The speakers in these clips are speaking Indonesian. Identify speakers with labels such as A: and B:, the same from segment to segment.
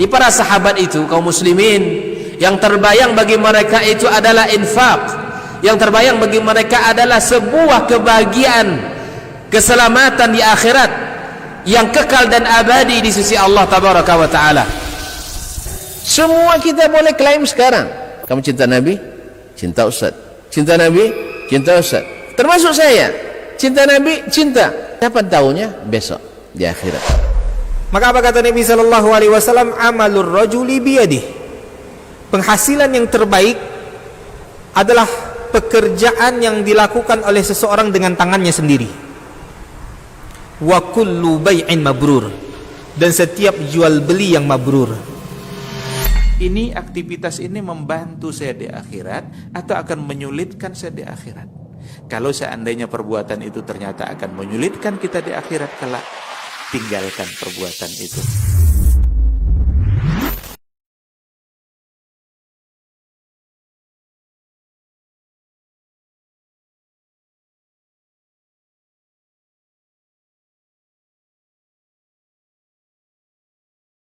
A: Di para sahabat itu, kaum muslimin, yang terbayang bagi mereka itu adalah infak, yang terbayang bagi mereka adalah sebuah kebahagiaan, keselamatan di akhirat yang kekal dan abadi di sisi Allah tabaraka wa taala. Semua kita boleh klaim sekarang. Kamu cinta Nabi? Cinta Ustaz. Cinta Nabi? Cinta Ustaz. Termasuk saya. Cinta Nabi? Cinta. Kapan tahunya? Besok di akhirat.
B: Maka apa kata Nabi sallallahu alaihi wasallam? Amalur rajuli biyadihi. Penghasilan yang terbaik adalah pekerjaan yang dilakukan oleh seseorang dengan tangannya sendiri. Wa kullu bai'in mabrur. Dan setiap jual beli yang mabrur.
C: Ini aktivitas ini membantu saya di akhirat atau akan menyulitkan saya di akhirat? Kalau seandainya perbuatan itu ternyata akan menyulitkan kita di akhirat kelak, tinggalkan perbuatan itu.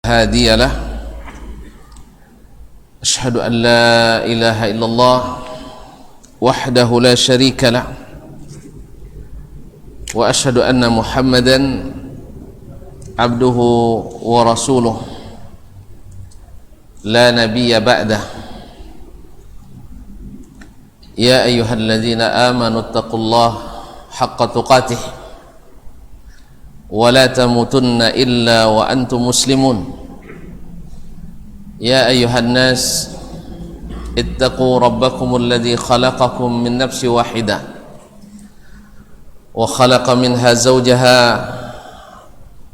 D: Hadiyalah. Asyhadu an la ilaha illallah wahdahu la syarika lah wa asyhadu anna Muhammadan abduhu wa rasuluh la nabiyya ba'dah. Ya ayyuhalladzina amanu taqullaha haqqa tuqatih wa la tamutunna illa wa antum muslimun. يا أيها الناس اتقوا ربكم الذي خلقكم من نفس واحدة وخلق منها زوجها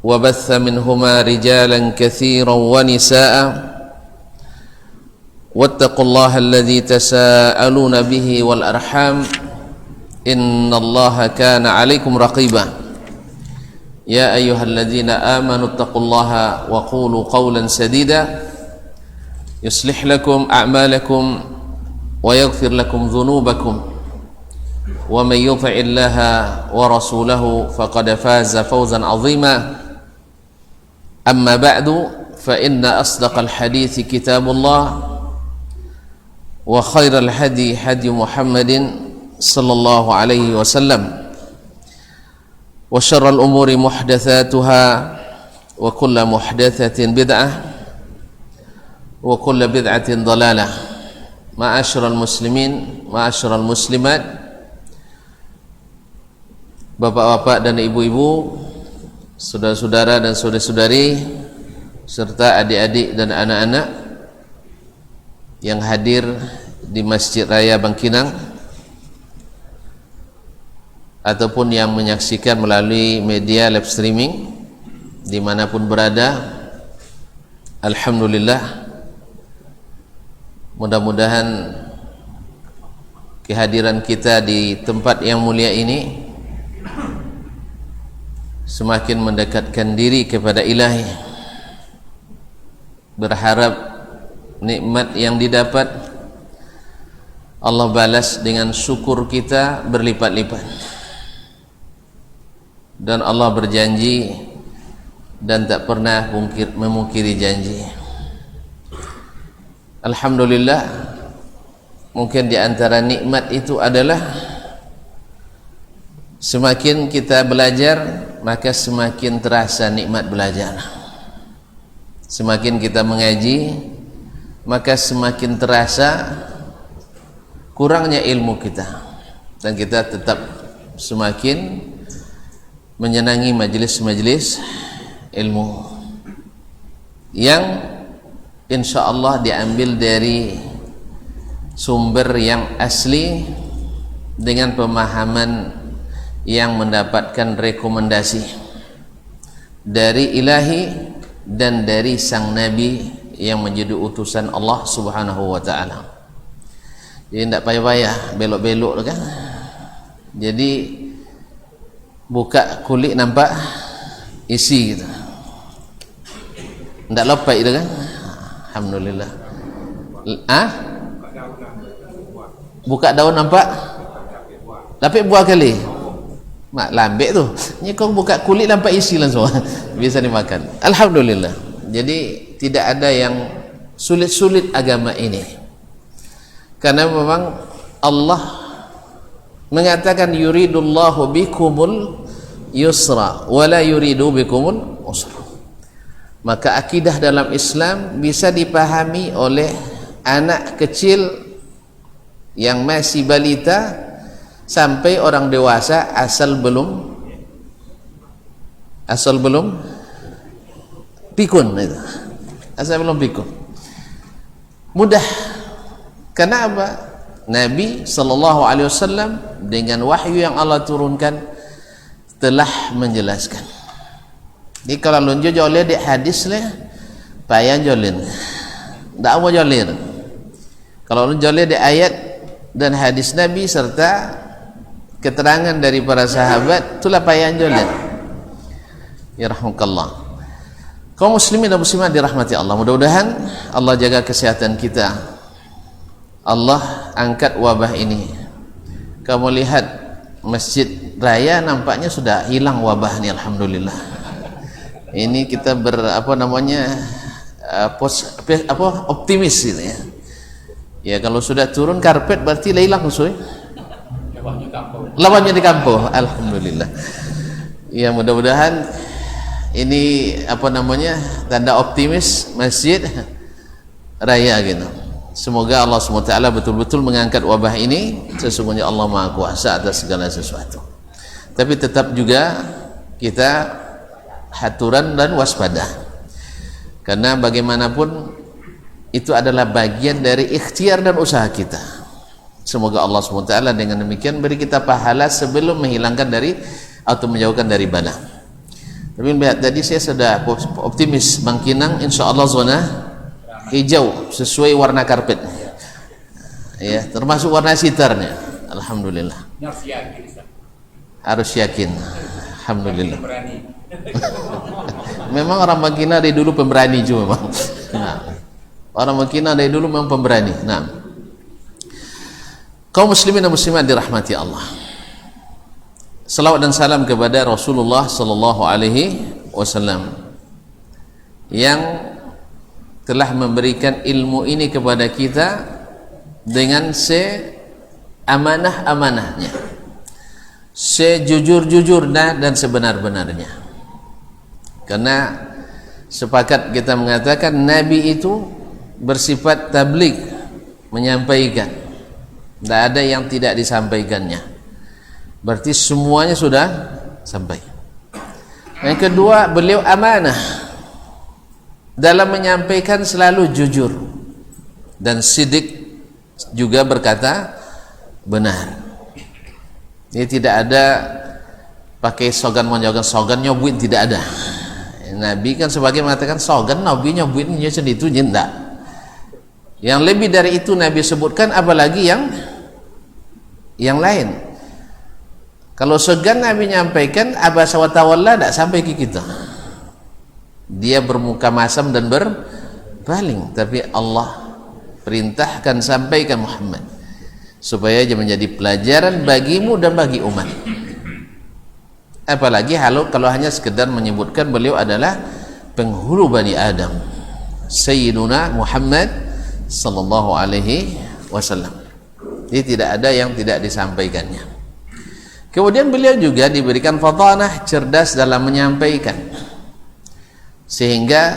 D: وبث منهما رجالا كثيرا ونساء واتقوا الله الذي تساءلون به والأرحام إن الله كان عليكم رقيبا يا أيها الذين آمنوا اتقوا الله وقولوا قولا سديدا يصلح لكم أعمالكم ويغفر لكم ذنوبكم ومن يطع الله ورسوله فقد فاز فوزا عظيما. أما بعد فإن أصدق الحديث كتاب الله وخير الهدي هدي محمد صلى الله عليه وسلم وشر الأمور محدثاتها وكل محدثة بدعة wa kullu bid'atin dhalalah. Ma'asyiral muslimin, ma'asyiral muslimat, bapak-bapak dan ibu-ibu, saudara-saudara dan saudari-saudari, serta adik-adik dan anak-anak yang hadir di Masjid Raya Bangkinang ataupun yang menyaksikan melalui media live streaming dimanapun berada. Alhamdulillah, mudah-mudahan kehadiran kita di tempat yang mulia ini semakin mendekatkan diri kepada Ilahi. Berharap nikmat yang didapat Allah balas dengan syukur kita berlipat-lipat. Dan Allah berjanji dan tak pernah memungkiri janji. Alhamdulillah, mungkin di antara nikmat itu adalah semakin kita belajar maka semakin terasa nikmat belajar. Semakin kita mengaji maka semakin terasa kurangnya ilmu kita, dan kita tetap semakin menyenangi majelis-majelis ilmu yang insyaallah diambil dari sumber yang asli dengan pemahaman yang mendapatkan rekomendasi dari Ilahi dan dari sang Nabi yang menjadi utusan Allah Subhanahu wa ta'ala. Jadi tidak payah-payah belok-belok kan. Jadi buka kulit nampak isi gitu, tidak lepas itu kan. Alhamdulillah. Buka daun nampak lapik buah kali. Mak lambek tu. Ni kau buka kulit nampak isi langsung. Bisa dimakan. Alhamdulillah. Jadi tidak ada yang sulit-sulit agama ini, karena memang Allah mengatakan yuridullahu bikumul yusra wala yuridu bikumul usra. Maka akidah dalam Islam bisa dipahami oleh anak kecil yang masih balita sampai orang dewasa asal belum pikun itu. Asal belum pikun. Mudah. Karena apa? Nabi SAW dengan wahyu yang Allah turunkan telah menjelaskan. Jadi kalau lunjo joleh di hadis leh, payah jolin. Tak mau jolin. Kalau lunjo joleh di ayat dan hadis Nabi serta keterangan dari para sahabat, itulah payah jolin. Ya rahmukallah. Kaum muslimin dan muslimat dirahmati Allah. Mudah-mudahan Allah jaga kesehatan kita. Allah angkat wabah ini. Kamu lihat masjid raya nampaknya sudah hilang wabah ini, alhamdulillah. Ini kita optimis ini ya. Ya kalau sudah turun karpet berarti hilang suy. Lawannya di kampung. Alhamdulillah. Ya mudah-mudahan ini tanda optimis masjid raya gitu. Semoga Allah SWT betul-betul mengangkat wabah ini. Sesungguhnya Allah Maha Kuasa atas segala sesuatu. Tapi tetap juga kita haturan dan waspada, karena bagaimanapun itu adalah bagian dari ikhtiar dan usaha kita. Semoga Allah SWT dengan demikian beri kita pahala sebelum menghilangkan dari atau menjauhkan dari bala. Tapi lihat tadi saya sudah optimis Bangkinang insya Allah zona hijau sesuai warna karpet ya, termasuk warna sitarnya. Alhamdulillah, harus yakin. Alhamdulillah. Memang orang Bangkinang dari dulu pemberani juga memang. Nah, orang Bangkinang dari dulu memang pemberani. Nah, kaum muslimin dan muslimat dirahmati Allah, salawat dan salam kepada Rasulullah sallallahu alaihi wasallam yang telah memberikan ilmu ini kepada kita dengan seamanah-amanahnya, sejujur-jujurnya dan sebenar-benarnya. Karena sepakat kita mengatakan Nabi itu bersifat tabligh, menyampaikan, tidak ada yang tidak disampaikannya, berarti semuanya sudah sampai. Yang kedua, beliau amanah dalam menyampaikan, selalu jujur dan sidik, juga berkata benar. Ini tidak ada pakai slogan nyobuin, tidak ada. Nabi kan sebagai mengatakan slogan Nabi nyobuin itu tidak. Yang lebih dari itu Nabi sebutkan, apalagi yang lain. Kalau segan Nabi nyampaikan abasa wa tawalla, tidak sampai ke kita. Dia bermuka masam dan berpaling, tapi Allah perintahkan sampaikan Muhammad supaya dia menjadi pelajaran bagimu dan bagi umat. Apalagi kalau hanya sekedar menyebutkan beliau adalah penghulu Bani Adam, Sayyiduna Muhammad sallallahu alaihi wasallam. Jadi tidak ada yang tidak disampaikannya. Kemudian beliau juga diberikan fatanah, cerdas dalam menyampaikan, sehingga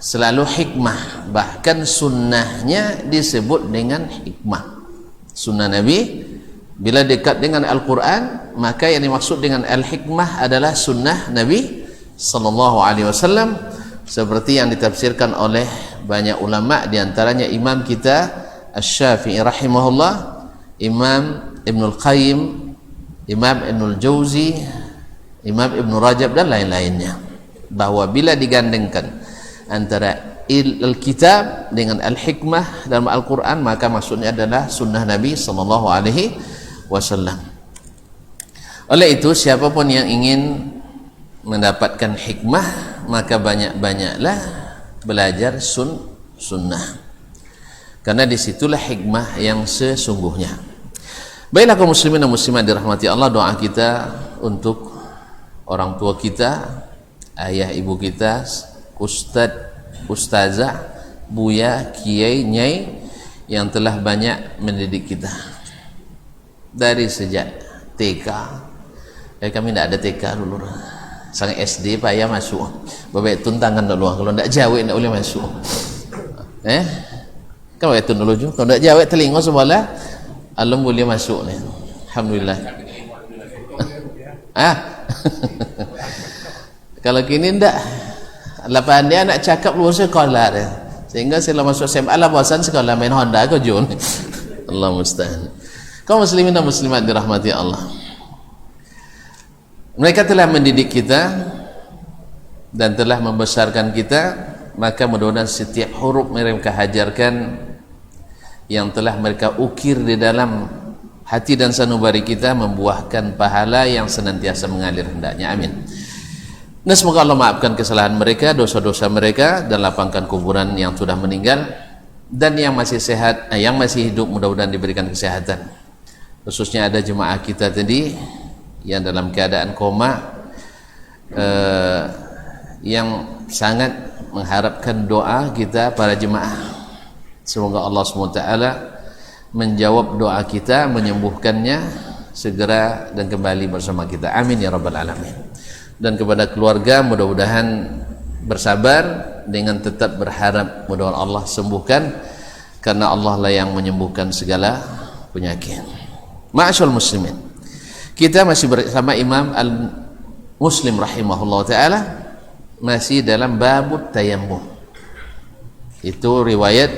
D: selalu hikmah, bahkan sunnahnya disebut dengan hikmah. Sunnah Nabi bila dekat dengan Al-Quran, maka yang dimaksud dengan al-hikmah adalah sunnah Nabi sallallahu alaihi wasallam, seperti yang ditafsirkan oleh banyak ulama, diantaranya imam kita Asy-Syafi'i rahimahullah, Imam Ibnul Qayyim, Imam Ibnul Jauzi, Imam Ibnu Rajab dan lain-lainnya, bahwa bila digandengkan antara al-kitab dengan al-hikmah dalam Al-Quran, maka maksudnya adalah sunnah Nabi sallallahu alaihi wasallam. Oleh itu, siapapun yang ingin mendapatkan hikmah, maka banyak-banyaklah belajar sunnah, karena disitulah hikmah yang sesungguhnya. Baiklah kaum muslimin dan muslimat dirahmati Allah, doa kita untuk orang tua kita, ayah ibu kita, ustadz ustazah, buya, kiai, nyai yang telah banyak mendidik kita dari sejak TK. Kami tidak ada TK dulu, sang SD payah masuk, bapak tuntangan dulu, kalau tidak jawab tidak boleh masuk. Kan bapak tun dulu juga, kalau tidak jawab telinga sebelah alum boleh masuk nih. Alhamdulillah. Kalau kini tidak, lapan dia nak cakap luar sekolah deh, sehingga setelah masuk SMA lah bosan sekolah main Honda kau Jun. Allah musta'an. Kaum muslimin dan muslimat dirahmati Allah, mereka telah mendidik kita dan telah membesarkan kita, maka mudah-mudahan setiap huruf mereka hajarkan yang telah mereka ukir di dalam hati dan sanubari kita membuahkan pahala yang senantiasa mengalir hendaknya. Amin. Dan semoga Allah maafkan kesalahan mereka, dosa-dosa mereka, dan lapangkan kuburan yang sudah meninggal, dan yang masih sehat, yang masih hidup mudah-mudahan diberikan kesehatan. Khususnya ada jemaah kita tadi yang dalam keadaan koma, yang sangat mengharapkan doa kita para jemaah. Semoga Allah SWT menjawab doa kita, menyembuhkannya segera dan kembali bersama kita. Amin ya rabbal alamin. Dan kepada keluarga, mudah-mudahan bersabar dengan tetap berharap mudah-mudahan Allah sembuhkan, karena Allah lah yang menyembuhkan segala penyakit. Ma'asyul muslimin, kita masih bersama Imam Al-Muslim rahimahullah ta'ala, masih dalam babut tayammum. Itu riwayat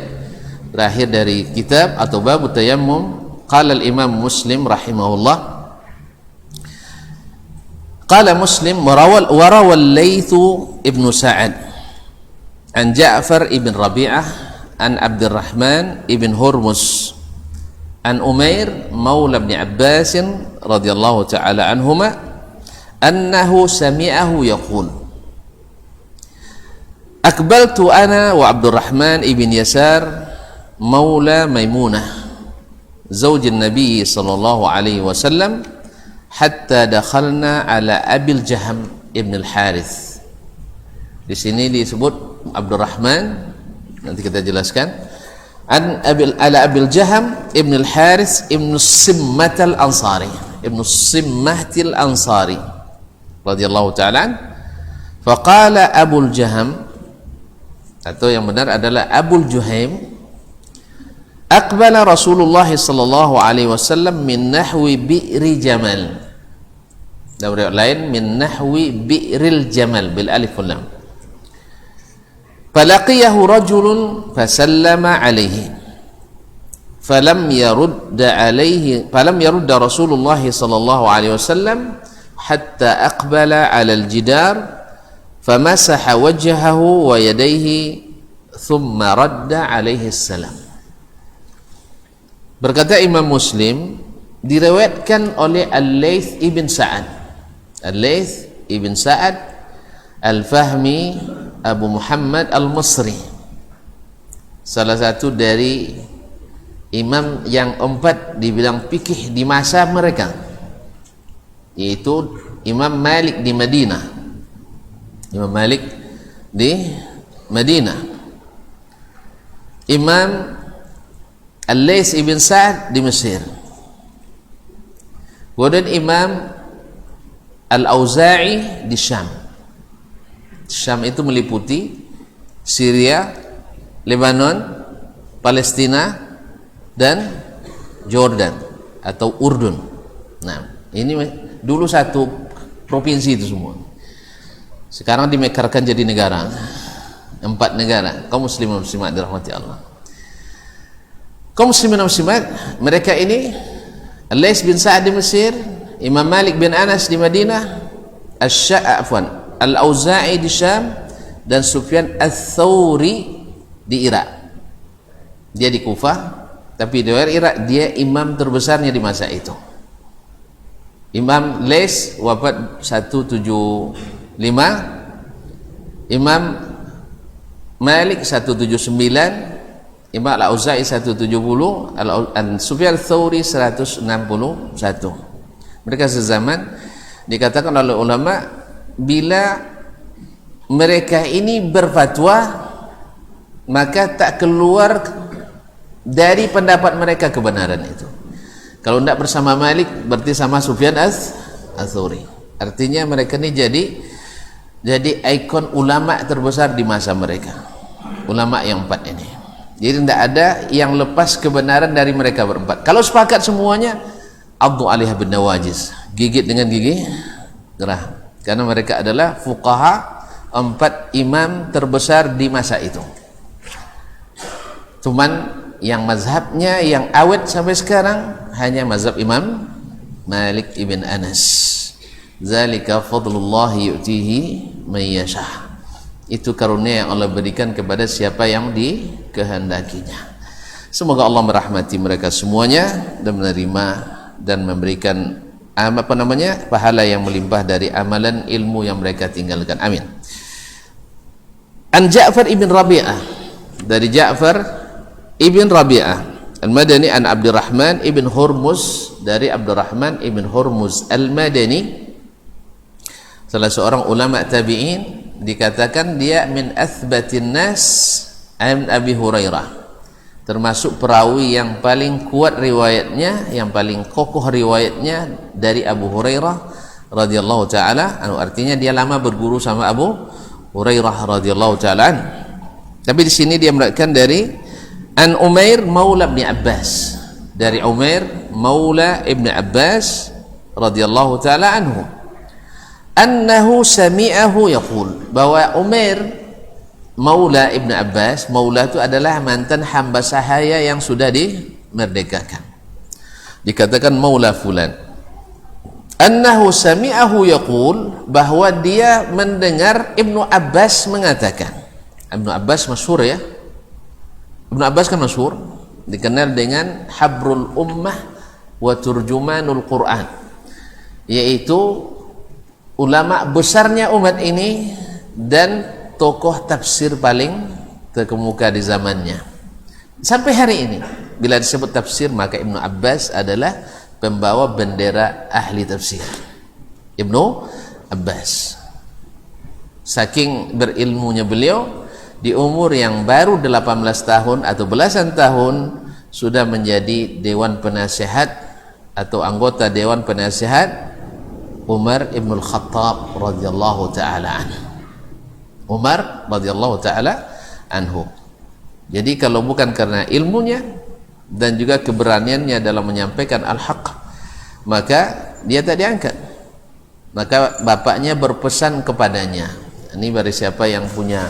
D: terakhir dari kitab atau babut tayammum. Qala al-Imam Muslim rahimahullah, qala Muslim warawal Laythu ibn Sa'ad an Ja'far ibn Rabi'ah an Abdurrahman ibn Hurmus an Umair maula ibn Abbas radhiyallahu ta'ala anhuma annahu sami'ahu yaqul akbaltu ana wa Abdurrahman ibn Yasar maula Maimunah zawj an-nabi sallallahu alaihi wasallam hatta dakhalna ala Abil Jaham ibn al-Harith. Di sini disebut Abdurrahman, nanti kita jelaskan. Ala Abil Jaham ibn al-Harith ibn Simmat al-Ansari, ibn Simmat al-Ansari radhiyallahu ta'ala an. Faqala Abul Jaham, atau yang benar adalah Abul Juhaim, aqbala Rasulullah sallallahu alaihi wasallam min nahwi bi'ri Jamal. Dalam riwayat lain min nahwi bi'ril Jamal bil alif wal lam. Falaqiyahu rajulun fasallama alaihi falam yarudda Rasulullah sallallahu alaihi wasallam hatta aqbala ala al-jidar famasaha wajhahu wa yadayhi thumma radda alaihi salam. Berkata Imam Muslim, diriwayatkan oleh Al-Layth ibn Sa'ad. Al-Layth ibn Sa'ad Al-Fahmi Abu Muhammad Al-Masri, salah satu dari imam yang 4 dibilang fikih di masa mereka, yaitu Imam Malik di Madinah. Imam Malik di Madinah, Imam Al-Layth ibn Sa'ad di Mesir, kemudian Imam Al-Auza'i di Syam. Syam itu meliputi Syria, Lebanon, Palestina, dan Jordan atau Urdun. Nah, ini dulu satu provinsi itu semua. Sekarang dimekarkan jadi negara, 4 negara. Kaum muslimin muslimat dirahmati Allah. Kaum muslimin muslimat, mereka ini Al-Layth bin Sa'ad di Mesir, Imam Malik bin Anas di Madinah, Al-Auza'i di Syam, dan Sufyan Ats-Tsauri di Irak. Dia di Kufah, tapi di daerah Irak dia imam terbesarnya di masa itu. Imam Layth wafat 175, Imam Malik 179, Imam Al-Auza'i 170, Sufyan Ats-Tsauri 161. Mereka sezaman. Dikatakan oleh ulama, bila mereka ini berfatwa maka tak keluar dari pendapat mereka kebenaran itu. Kalau tidak bersama Malik berarti sama Sufyan Ats-Tsauri. Artinya mereka ini jadi ikon ulama terbesar di masa mereka, ulama yang empat ini. Jadi tidak ada yang lepas kebenaran dari mereka berempat. Kalau sepakat semuanya, addu 'alaiha bin nawajiz, gigit dengan gigi gerah, karena mereka adalah fuqaha, empat imam terbesar di masa itu. Cuman yang mazhabnya yang awet sampai sekarang hanya mazhab Imam Malik ibn Anas. Zalika fadlullah yu'tihi man yasha. Itu karunia yang Allah berikan kepada siapa yang dikehendakinya. Semoga Allah merahmati mereka semuanya dan menerima dan memberikan pahala yang melimpah dari amalan ilmu yang mereka tinggalkan. Amin. An Ja'far ibn Rabi'ah, dari Ja'far ibn Rabi'ah Al-Madani, an Abdurrahman ibn Hurmuz, dari Abdurrahman ibn Hurmuz Al-Madani, salah seorang ulama tabi'in, dikatakan dia min athbatin nas an Abi Hurairah, termasuk perawi yang paling kuat riwayatnya, yang paling kokoh riwayatnya dari Abu Hurairah radhiyallahu taala anhu. Artinya dia lama berguru sama Abu Hurairah radhiyallahu taala anhu. Tapi di sini dia meriwayatkan dari An Umair maula Ibn Abbas, dari Umair maula Ibn Abbas radhiyallahu taala anhu, annahu sami'ahu yaqul, bahwa Umair maula Ibn Abbas, maula itu adalah mantan hamba sahaya yang sudah dimerdekakan, dikatakan maula fulan. Annahu sami'ahu yaqul, bahwa dia mendengar Ibnu Abbas mengatakan. Ibnu Abbas masyhur ya, Ibnu Abbas kan masyhur, dikenal dengan habrul ummah wa turjumanul Quran, yaitu ulama besarnya umat ini dan tokoh tafsir paling terkemuka di zamannya. Sampai hari ini bila disebut tafsir, maka Ibnu Abbas adalah pembawa bendera ahli tafsir. Ibnu Abbas, saking berilmunya beliau, di umur yang baru 18 tahun atau belasan tahun sudah menjadi dewan penasihat atau anggota dewan penasihat Umar ibn al-Khattab radhiyallahu taala anhu. Umar radhiyallahu taala anhu. Jadi kalau bukan karena ilmunya dan juga keberaniannya dalam menyampaikan al-haq, maka dia tak diangkat. Maka bapaknya berpesan kepadanya, ini bagi siapa yang punya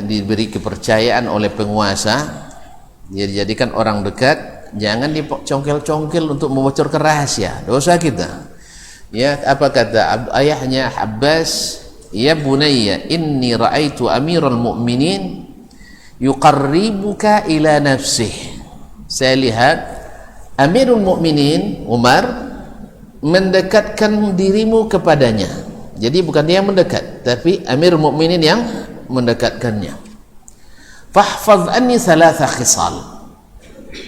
D: diberi kepercayaan oleh penguasa, dia dijadikan orang dekat, jangan dicongkel-congkel untuk membocorkan rahasia, dosa kita. Ya, apa kata ayahnya Abbas, ya bunayya inni ra'aitu amiral mu'minin yuqarribuka ila nafsih. Saya lihat Amirul Mukminin Umar mendekatkan dirimu kepadanya. Jadi bukan dia yang mendekat, tapi Amirul Mukminin yang mendekatkannya. Fahfaz anni thalatha khisal,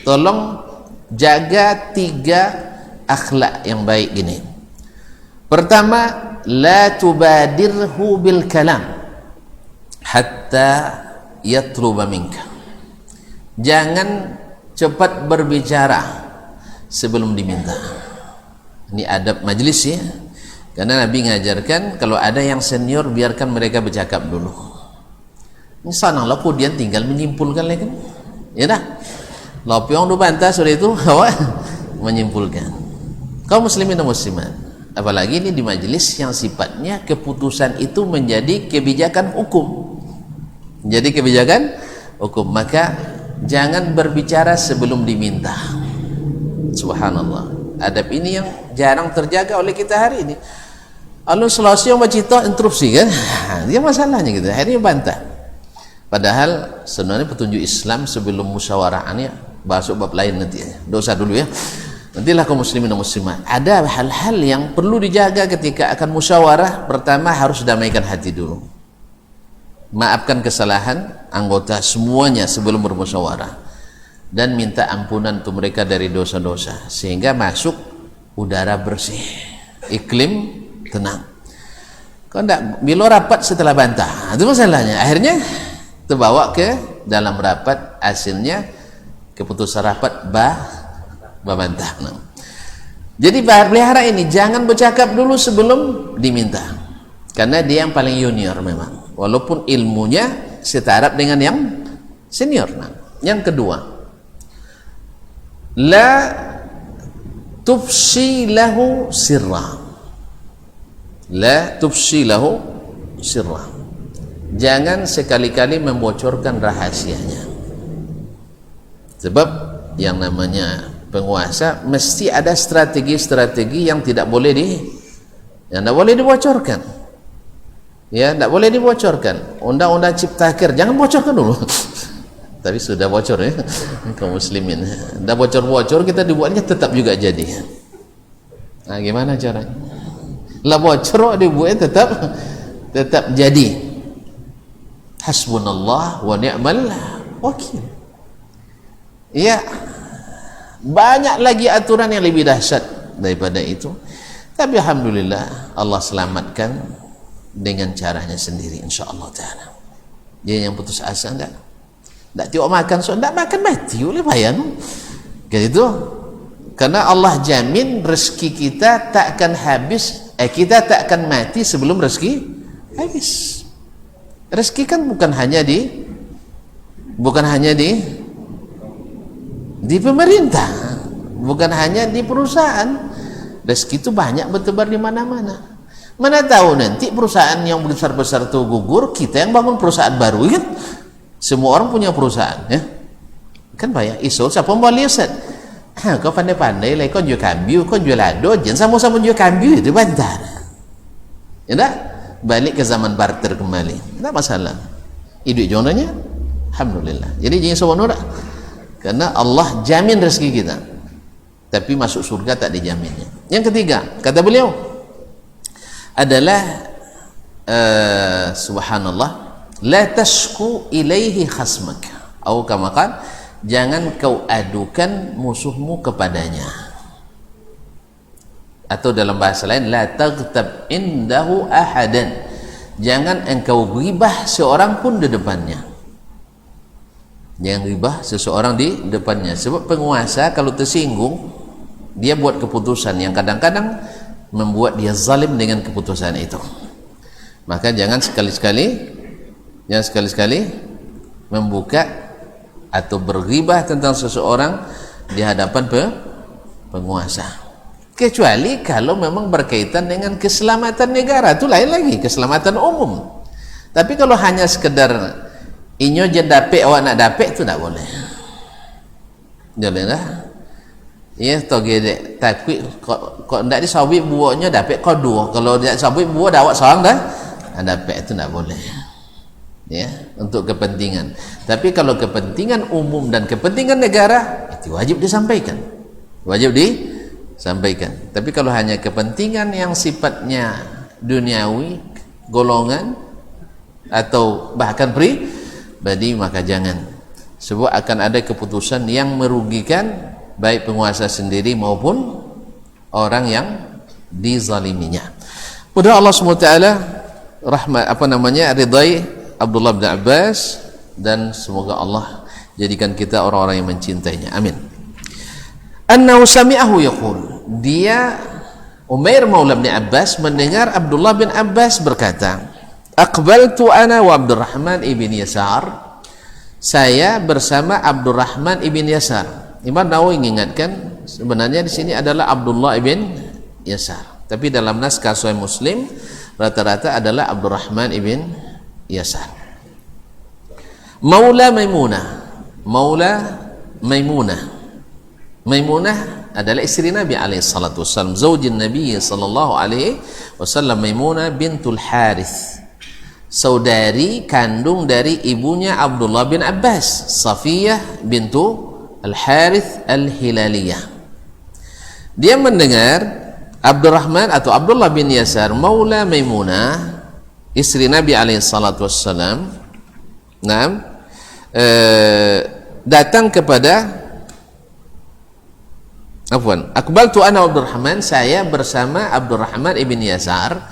D: tolong jaga 3 akhlak yang baik gini. Pertama, la tubadirhu bil kalam hatta yatluba minka, jangan cepat berbicara sebelum diminta. Ini adab majlis ya, karena Nabi ngajarkan kalau ada yang senior biarkan mereka bercakap dulu. Ini sananglah kemudian tinggal menyimpulkan lagi, ya dah. Lopiong du bantah sudah itu menyimpulkan. Kaum muslimin dan muslimat, apalagi ini di majelis yang sifatnya keputusan itu menjadi kebijakan hukum. Jadi kebijakan hukum, maka jangan berbicara sebelum diminta. Subhanallah, adab ini yang jarang terjaga oleh kita hari ini. Alun selasi yang macita interupsi kan, dia masalahnya gitu. Akhirnya bantah. Padahal sebenarnya petunjuk Islam sebelum musyawarahnya, bahas bab lain nanti ya. Dosa dulu ya. Nantilah kaum muslimin dan muslimat, ada hal-hal yang perlu dijaga ketika akan musyawarah. Pertama, harus damaikan hati dulu, maafkan kesalahan anggota semuanya sebelum bermusyawarah, dan minta ampunan untuk mereka dari dosa-dosa, sehingga masuk udara bersih, iklim tenang. Kalau enggak, bila rapat setelah bantah, itu masalahnya. Akhirnya terbawa ke dalam rapat, hasilnya keputusan rapat babantah. Jadi pelihara ini jangan bercakap dulu sebelum diminta, karena dia yang paling junior memang, walaupun ilmunya setaraf dengan yang senior. Yang kedua, la tufshi lahu sirra, la tufshi lahu sirra, jangan sekali-kali membocorkan rahasianya. Sebab yang namanya penguasa mesti ada strategi-strategi yang tidak boleh dibocorkan. Ya, tidak boleh dibocorkan. Undang-undang Ciptaker jangan bocorkan dulu. Tapi sudah bocor ya kaum muslimin. Tidak bocor-bocor, kita dibuatnya tetap juga jadi. Nah, gimana caranya? Lah bocor dibuat tetap jadi. Hasbunallah wa ni'mal wakil. Ya, banyak lagi aturan yang lebih dahsyat daripada itu, tapi alhamdulillah Allah selamatkan dengan caranya sendiri, insyaallah taala. Dia yang putus asa enggak tengok makan, so enggak makan mati oleh bayan gitu. Karena Allah jamin rezeki kita tak akan habis, kita tak akan mati sebelum rezeki habis. Rezeki kan bukan hanya di pemerintah, bukan hanya di perusahaan. Rezeki itu banyak bertebar di mana-mana. Mana tahu nanti perusahaan yang besar-besar itu gugur, kita yang bangun perusahaan baru kan? Semua orang punya perusahaan ya. Kan banyak isu siapa mau lihat? Kau pandai-pandai lah, kau jual kambiu, kau jual lado, jangan sama-sama jual kambiu itu bantar. Ya dah? Balik ke zaman barter kembali. Tidak masalah. Hidup jonanya alhamdulillah. Jadi jangan sewenang karena Allah jamin rezeki kita, tapi masuk surga tak dijaminnya. Yang ketiga, kata beliau adalah subhanallah, la tashku ilaihi khasmak, atau kama qala, jangan kau adukan musuhmu kepadanya, atau dalam bahasa lain, la taghtab indahu ahadan, jangan engkau ghibah seorang pun di depannya. Jangan ribah seseorang di depannya. Sebab penguasa kalau tersinggung, dia buat keputusan yang kadang-kadang membuat dia zalim dengan keputusan itu. Maka jangan sekali-sekali membuka atau berghibah tentang seseorang di hadapan penguasa. Kecuali kalau memang berkaitan dengan keselamatan negara, itu lain lagi, keselamatan umum. Tapi kalau hanya sekedar inyo je dapet awak nak dapet tu tak boleh. Boleh dah. Ya toge dek takui kok ndak disawi buahnya dapet kau dua. Kalau dia sawi buah dah awak seorang dah dapet itu tak boleh. Ya, untuk kepentingan. Tapi kalau kepentingan umum dan kepentingan negara itu wajib disampaikan. Wajib disampaikan. Tapi kalau hanya kepentingan yang sifatnya duniawi, golongan atau bahkan pribadi, maka jangan. Sebab akan ada keputusan yang merugikan baik penguasa sendiri maupun orang yang dizaliminya. Mudah Allah SWT ridai Abdullah bin Abbas, dan semoga Allah jadikan kita orang-orang yang mencintainya. Amin. Annahu sami'ahu yaqul, dia Umair Maula bin Abbas mendengar Abdullah bin Abbas berkata, aqbaltu ana wa Abdurrahman ibn Yasar, saya bersama Abdurrahman ibn Yasar. Imam Nawawi mengingatkan sebenarnya di sini adalah Abdullah ibn Yasar, tapi dalam naskah Sahih Muslim rata-rata adalah Abdurrahman ibn Yasar. Maula Maimunah, Maula Maimunah. Maimunah adalah istri Nabi alaihi salatu wasallam, zaujin Nabi sallallahu alaihi wasallam, Maimunah bintul Harith, saudari kandung dari ibunya Abdullah bin Abbas, Safiyah bintu Al-Harith Al-Hilaliyah. Dia mendengar Abdurrahman atau Abdullah bin Yasar Maula Maimunah, istri Nabi alaihi salatu wassalam, datang kepada Aqbaltu ana Abdurrahman, saya bersama Abdurrahman ibn Yasar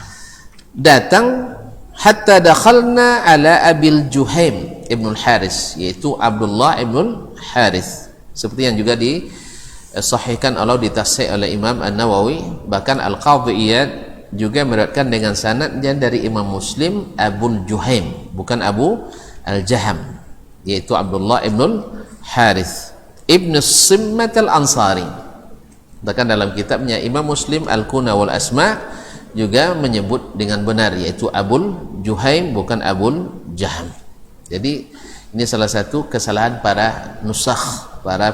D: datang, hatta dakhalna ala Abil Juhaim, ibnul Haris, yaitu Abdullah ibnul Harith, seperti yang juga disahihkan atau ditasih oleh Imam An-Nawawi. Bahkan Al-Qadhi Iyad juga meriwayatkan dengan sanadnya dari Imam Muslim Abul Juhaim, bukan Abu Al-Jaham, yaitu Abdullah ibnul Harith ibn Simmat al-Ansari. Bahkan dalam kitabnya Imam Muslim Al-Kuna wal Asma juga menyebut dengan benar, yaitu Abul Juhaim, bukan Abul Jaham. Jadi ini salah satu kesalahan para nusakh, para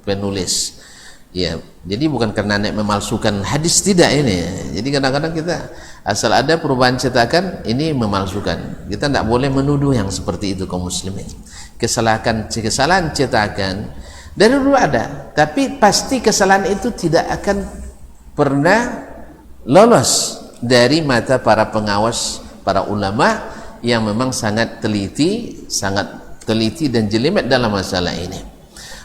D: penulis. Ya, jadi bukan karena nek memalsukan hadis, tidak ini. Jadi kadang-kadang kita asal ada perubahan cetakan ini memalsukan. Kita tidak boleh menuduh yang seperti itu kaum muslimin. Kesalahan cetakan dari dulu ada, tapi pasti kesalahan itu tidak akan pernah lolos dari mata para pengawas, para ulama yang memang sangat teliti dan jelimet dalam masalah ini.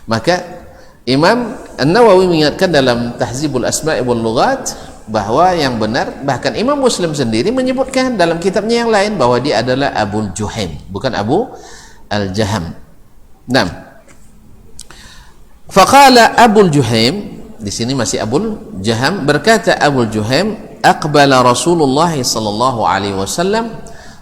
D: Maka Imam An-Nawawi mengingatkan dalam Tahzibul Asma'i wal Lughat bahwa yang benar, bahkan Imam Muslim sendiri menyebutkan dalam kitabnya yang lain bahwa dia adalah Abul Juhaim, bukan Abu Al-Jaham. Nah, faqala Abul Juhaim, di sini masih Abul Jaham, berkata Abul Juhaim, aqbala Rasulullah sallallahu alaihi wasallam,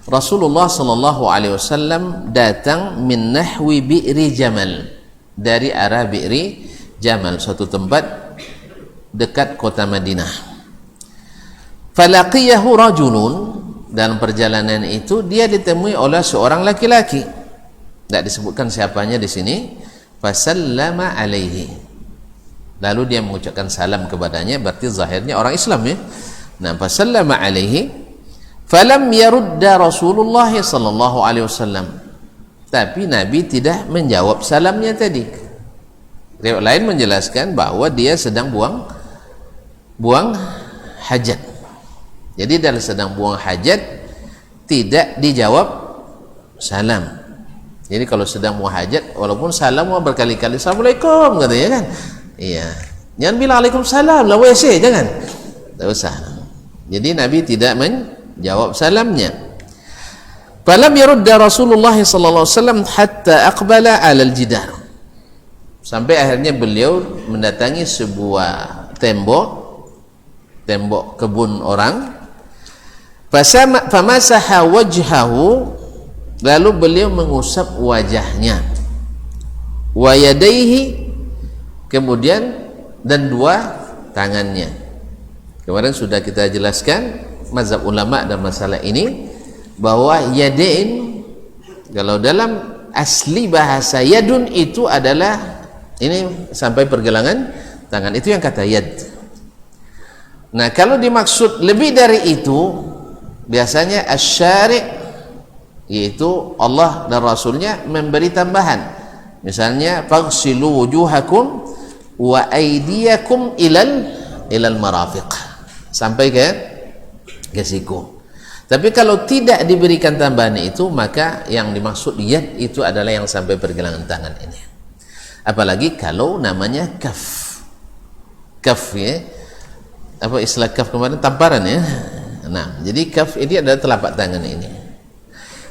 D: Rasulullah sallallahu alaihi wasallam datang min nahwi bi'ri Jamal, dari arah bi'ri Jamal, suatu tempat dekat kota Madinah. Falaqiyahu rajulun, dalam perjalanan itu dia ditemui oleh seorang laki-laki, tidak disebutkan siapanya di sini. Fasallama alaihi, lalu dia mengucapkan salam kepadanya, berarti zahirnya orang Islam ya. Nah, fasallama alaihi, falam yarudda Rasulullah sallallahu alaihi wasallam, tapi Nabi tidak menjawab salamnya tadi. Riwayat lain menjelaskan bahwa dia sedang buang hajat. Jadi dalam sedang buang hajat tidak dijawab salam. Jadi kalau sedang buang hajat, walaupun salam berkali-kali, assalamualaikum katanya kan, iya, jangan bilang waalaikumsalam lah WC, jangan, tak usah. Jadi Nabi tidak menjawab salamnya. Falam yarudda Rasulullah sallallahu alaihi wasallam hatta aqbala 'alal jidar, sampai akhirnya beliau mendatangi sebuah tembok kebun orang. Famasaha wajhahu, lalu beliau mengusap wajahnya, wa yadaihi, kemudian dan dua tangannya. Kemarin sudah kita jelaskan mazhab ulama dalam masalah ini, bahwa yadain, kalau dalam asli bahasa yadun itu adalah ini sampai pergelangan tangan, itu yang kata yad. Nah, kalau dimaksud lebih dari itu, biasanya asy-syari', yaitu Allah dan Rasulnya memberi tambahan. Misalnya faghsilu wujuhakum wa aydiyakum ilal marafiq, sampai ke siku. Tapi kalau tidak diberikan tambahan itu, maka yang dimaksud yad itu adalah yang sampai pergelangan tangan ini. Apalagi kalau namanya kaf ya, apa istilah kaf kemarin, tamparan ya. Nah, jadi kaf ini adalah telapak tangan ini.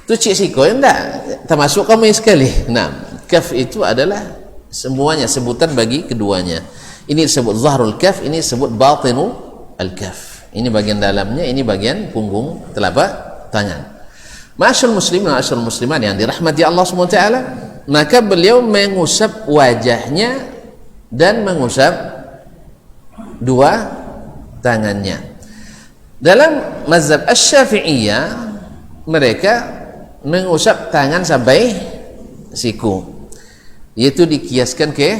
D: Itu cik siko enggak termasuk kamu sekali. Nah, kaf itu adalah semuanya sebutan bagi keduanya. Ini disebut zahrul kaf, ini disebut batinu al-kaf. Ini bagian dalamnya, ini bagian punggung telapak tangan. Ma'asyarul muslimin, ma'asyarul muslimat yang dirahmati Allah SWT, maka beliau mengusap wajahnya dan mengusap dua tangannya. Dalam mazhab Asy-Syafi'iyah, mereka mengusap tangan sampai siku, yaitu dikiaskan ke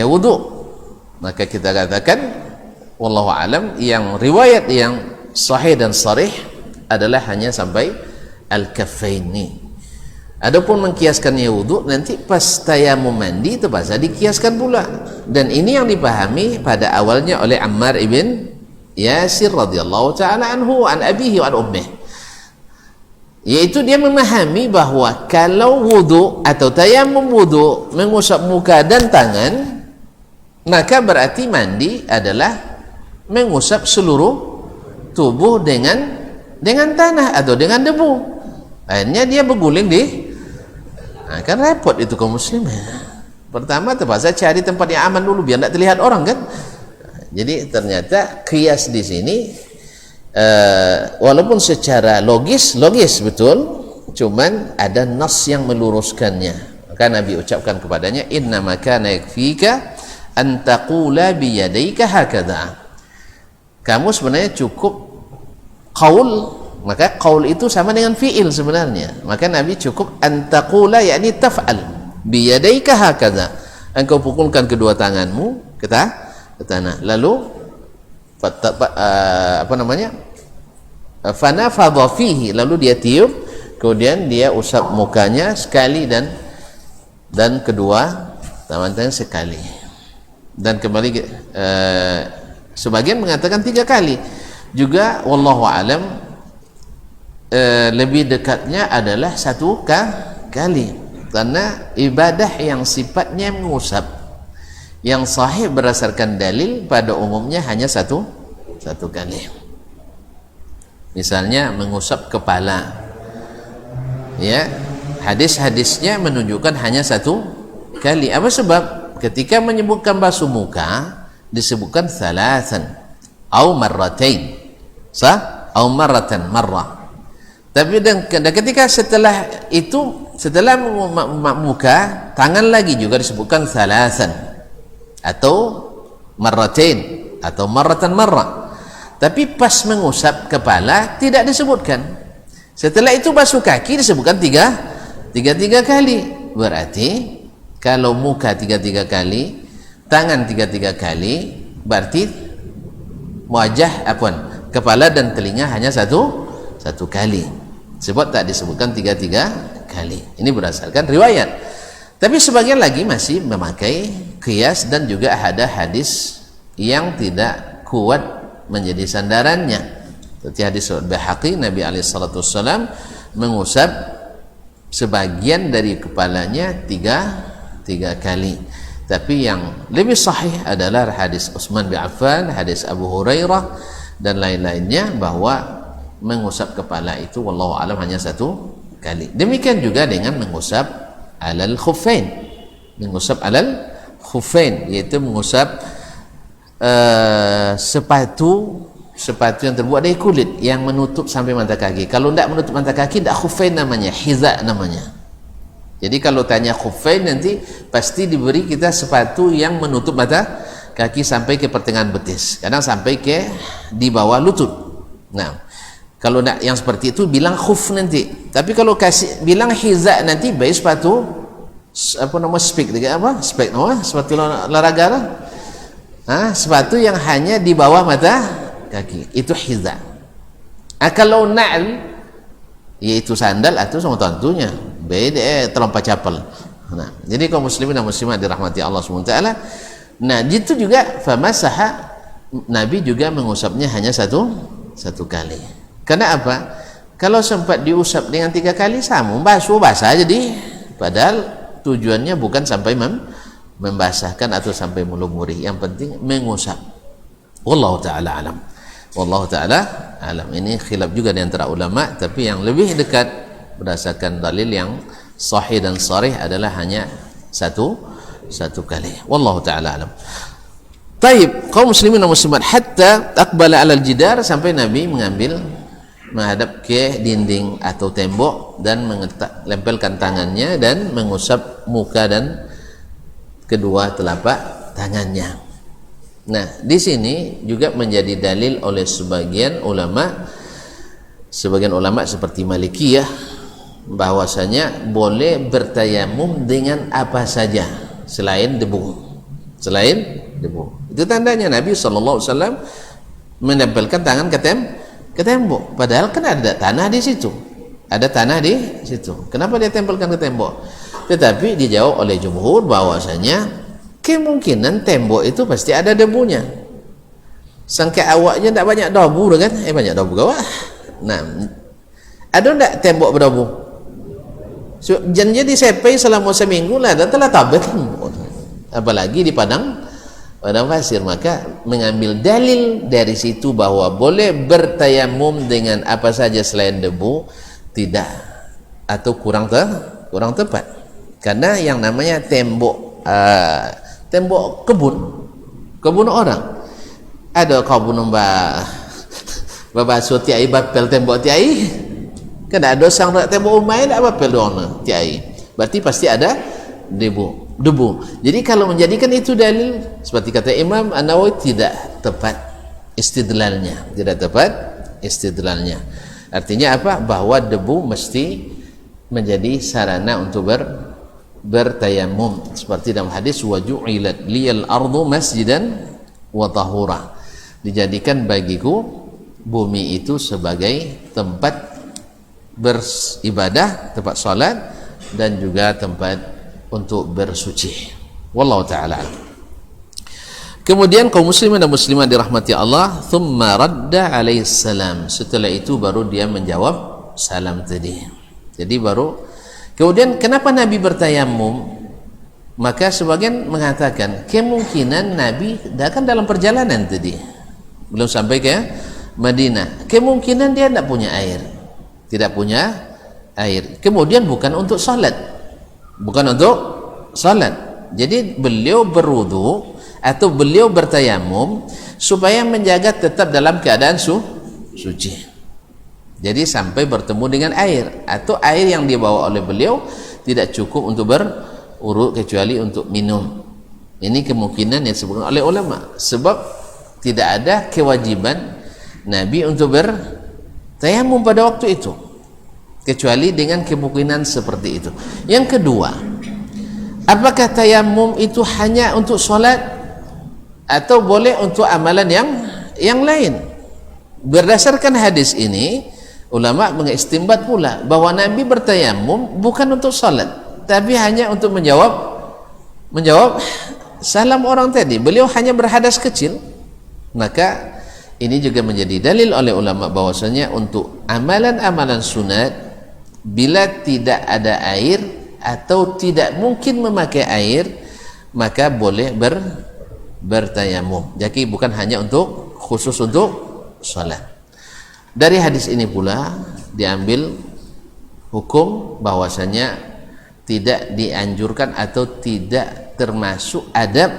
D: wudu. Maka kita katakan wallahu alam, yang riwayat yang sahih dan sharih adalah hanya sampai al-kaffaini. Adapun mengkiaskannya wudu, nanti pas tayamum mandi itu bahasa dikiaskan pula. Dan ini yang dipahami pada awalnya oleh Ammar ibn Yasir radhiyallahu ta'ala anhu an abihi wa an ummih, yaitu dia memahami bahwa kalau wudu atau tayamum wudu mengusap muka dan tangan, maka berarti mandi adalah mengusap seluruh tubuh dengan tanah atau dengan debu. Akhirnya dia berguling di, nah, kan repot itu kaum muslimin. Pertama terpaksa cari tempat yang aman dulu biar tidak terlihat orang kan. Jadi ternyata qiyas di sini walaupun secara logis betul, cuman ada nas yang meluruskannya. Maka Nabi ucapkan kepadanya, innama kana yakfika an taqula bi yadayka hakadha. Kamu sebenarnya cukup qaul, maka qaul itu sama dengan fiil sebenarnya. Maka Nabi cukup an taqula, yakni taf'al bi yadayka hakadha. Engkau pukulkan kedua tanganmu ke tanah, lalu fanafadha fihi, lalu dia tiup, kemudian dia usap mukanya sekali dan kedua tangan sekali, dan kembali sebagian mengatakan 3 kali juga. Wallahu alam, lebih dekatnya adalah 1 kali, karena ibadah yang sifatnya mengusap yang sahih berdasarkan dalil pada umumnya hanya satu kali. Misalnya mengusap kepala, ya, hadis-hadisnya menunjukkan hanya 1 kali. Apa sebab? Ketika menyebutkan basuh muka disebutkan thalathan au marratain, sah, au marratan marrah. Tapi dan ketika setelah itu, setelah muka, tangan lagi juga disebutkan thalathan atau marratain atau marratan marrah. Tapi pas mengusap kepala tidak disebutkan. Setelah itu basuh kaki disebutkan 3 kali. Berarti kalau muka 3 kali, tangan 3 kali, berarti wajah kepala dan telinga hanya satu kali. Sebab tak disebutkan 3 kali. Ini berdasarkan riwayat. Tapi sebagian lagi masih memakai qiyas dan juga ada hadis yang tidak kuat menjadi sandarannya. Seperti hadis Baihaqi, Nabi SAW mengusap sebagian dari kepalanya 3 kali. Tapi yang lebih sahih adalah hadis Utsman bin Affan, hadis Abu Hurairah dan lain-lainnya, bahwa mengusap kepala itu wallahu alam hanya 1 kali. Demikian juga dengan mengusap alal khuffain, mengusap alal khuffain, yaitu mengusap sepatu yang terbuat dari kulit yang menutup sampai mata kaki. Kalau tidak menutup mata kaki, tidak khuffain namanya, hiza namanya. Jadi kalau tanya khuffain nanti pasti diberi kita sepatu yang menutup mata kaki sampai ke pertengahan betis, kadang sampai ke di bawah lutut. Nah, kalau nak yang seperti itu bilang khuf nanti. Tapi kalau kasih bilang hiza nanti baik sepatu spek sepatu olahraga lah. Sepatu yang hanya di bawah mata kaki itu hiza. Kalau na'al yaitu sandal atau sama tentunya beda terlampau capel. Nah, jadi kaum muslimin dan muslimat dirahmati Allah SWT. Nah, itu juga famasaha, Nabi juga mengusapnya hanya satu kali. Karena apa? Kalau sempat diusap dengan 3 kali sama basah jadi, padahal tujuannya bukan sampai membasahkan atau sampai melumuri, yang penting mengusap. Wallahu ta'ala alam. Wallahu ta'ala alam. Ini khilaf juga di antara ulama, tapi yang lebih dekat berdasarkan dalil yang sahih dan sharih adalah hanya satu kali. Wallahu ta'ala alam. Taib, kaum muslimin dan muslimat, hatta aqbala alal jidar, sampai Nabi menghadap ke dinding atau tembok dan lempelkan tangannya dan mengusap muka dan kedua telapak tangannya. Nah, di sini juga menjadi dalil oleh sebagian ulama seperti Malikiyah, bahwasanya boleh bertayamum dengan apa saja selain debu. Itu tandanya Nabi SAW menempelkan tangan ke tembok, padahal kan ada tanah di situ. Kenapa dia tempelkan ke tembok? Tetapi dijawab oleh jumhur bahwasanya kemungkinan tembok itu pasti ada debunya. Sangka awaknya tak banyak debu kan? Banyak debu awak. Nah, ada tak tembok berdebu? Jadi sepai selama seminggu lah dan telah tabet. Apalagi di padang pasir. Maka mengambil dalil dari situ bahwa boleh bertayamum dengan apa saja selain debu, atau kurang tepat. Karena yang namanya tembok kebun orang, ada kebun babasuh tiai bapel tembok tiai, kan ada sang tembok umai tak bapel doang tiai, berarti pasti ada debu. Jadi kalau menjadikan itu dalil, seperti kata Imam An-Nawawi, tidak tepat istidlalnya. Artinya apa? Bahwa debu mesti menjadi sarana untuk bertayamum, seperti dalam hadis wa ju'ilat liyal ardu masjidan wa tahura, dijadikan bagiku bumi itu sebagai tempat beribadah, tempat salat, dan juga tempat untuk bersuci. Wallahu ta'ala. Kemudian kaum muslimin dan muslimat dirahmati Allah, thumma radda alaihi salam, setelah itu baru dia menjawab salam tadi. Jadi baru kemudian kenapa Nabi bertayamum? Maka sebagian mengatakan kemungkinan Nabi kan dalam perjalanan tadi, belum sampai ke Madinah, kemungkinan dia tidak punya air, kemudian bukan untuk salat, jadi beliau berwudu atau beliau bertayamum supaya menjaga tetap dalam keadaan suci. Jadi sampai bertemu dengan air, atau air yang dibawa oleh beliau tidak cukup untuk berwudu kecuali untuk minum. Ini kemungkinan yang disebutkan oleh ulama, sebab tidak ada kewajiban Nabi untuk bertayamum pada waktu itu kecuali dengan kemungkinan seperti itu. Yang kedua, apakah tayamum itu hanya untuk sholat atau boleh untuk amalan yang lain? Berdasarkan hadis ini, ulama mengistimbat pula bahwa Nabi bertayamum bukan untuk salat, tapi hanya untuk menjawab salam orang tadi. Beliau hanya berhadas kecil. Maka ini juga menjadi dalil oleh ulama bahwasanya untuk amalan-amalan sunat, bila tidak ada air atau tidak mungkin memakai air, maka boleh bertayamum. Jadi bukan hanya khusus untuk salat. Dari hadis ini pula diambil hukum bahwasanya tidak dianjurkan atau tidak termasuk adab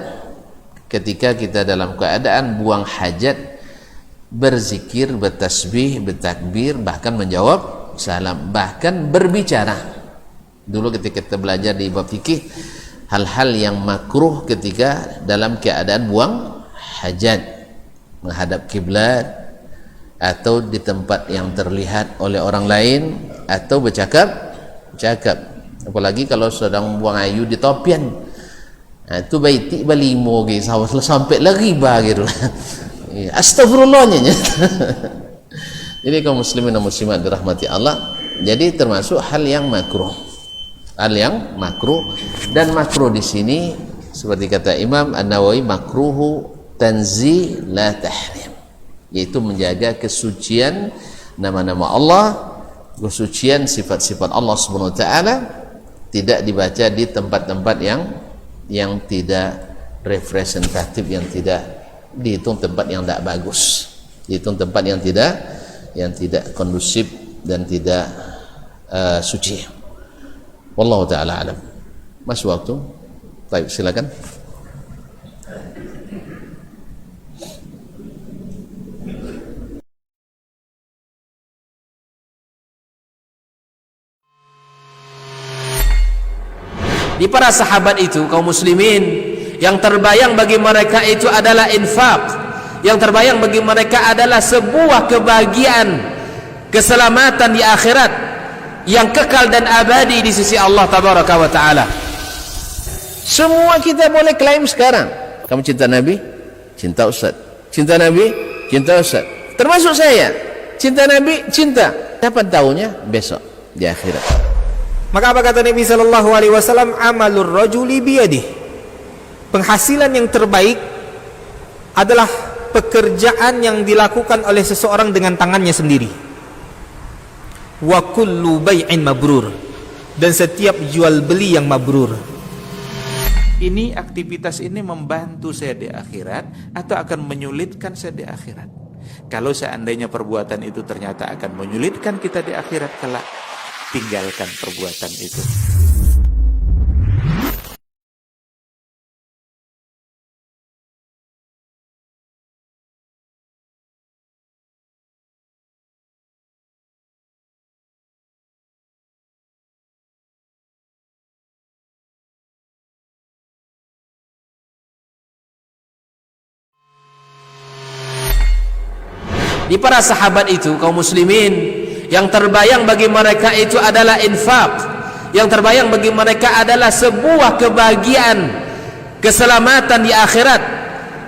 D: ketika kita dalam keadaan buang hajat berzikir, bertasbih, bertakbir, bahkan menjawab salam, bahkan berbicara. Dulu ketika kita belajar di bab fikih, hal-hal yang makruh ketika dalam keadaan buang hajat, menghadap kiblat, atau di tempat yang terlihat oleh orang lain, atau bercakap. Apalagi kalau sedang buang ayu di topian, itu baiti balimo gitu, sampai lagi bah gitu. Astagfirullahnya. Jadi kaum muslimin dan muslimat dirahmati Allah, jadi termasuk hal yang makruh. Dan makruh di sini seperti kata Imam An-Nawawi, makruhu tanzih la tahrim, yaitu menjaga kesucian nama-nama Allah, kesucian sifat-sifat Allah Subhanahu wa taala, tidak dibaca di tempat-tempat yang tidak representatif, yang tidak dihitung tempat yang tidak bagus, dihitung tempat yang tidak kondusif dan tidak suci. Wallahu taala alam. Masih waktu? Baik, silakan.
A: Di para sahabat itu, kaum muslimin, yang terbayang bagi mereka itu adalah infak, yang terbayang bagi mereka adalah sebuah kebahagiaan, keselamatan di akhirat yang kekal dan abadi di sisi Allah tabaraka wa taala.
D: Semua kita boleh klaim sekarang, kamu cinta Nabi, cinta Ustaz, cinta Nabi, cinta Ustaz, termasuk saya, cinta Nabi, cinta. Dapat tahunya besok di akhirat.
B: Maka apa kata Nabi sallallahu alaihi wasallam? Amalur rajuli biyadih. Penghasilan yang terbaik adalah pekerjaan yang dilakukan oleh seseorang dengan tangannya sendiri. Wa kullu bai'in mabrur, dan setiap jual beli yang mabrur.
C: Ini aktivitas ini membantu saya di akhirat atau akan menyulitkan saya di akhirat? Kalau seandainya perbuatan itu ternyata akan menyulitkan kita di akhirat kelak, tinggalkan perbuatan itu.
A: Di para sahabat itu, kaum muslimin, yang terbayang bagi mereka itu adalah infak, yang terbayang bagi mereka adalah sebuah kebahagiaan, keselamatan di akhirat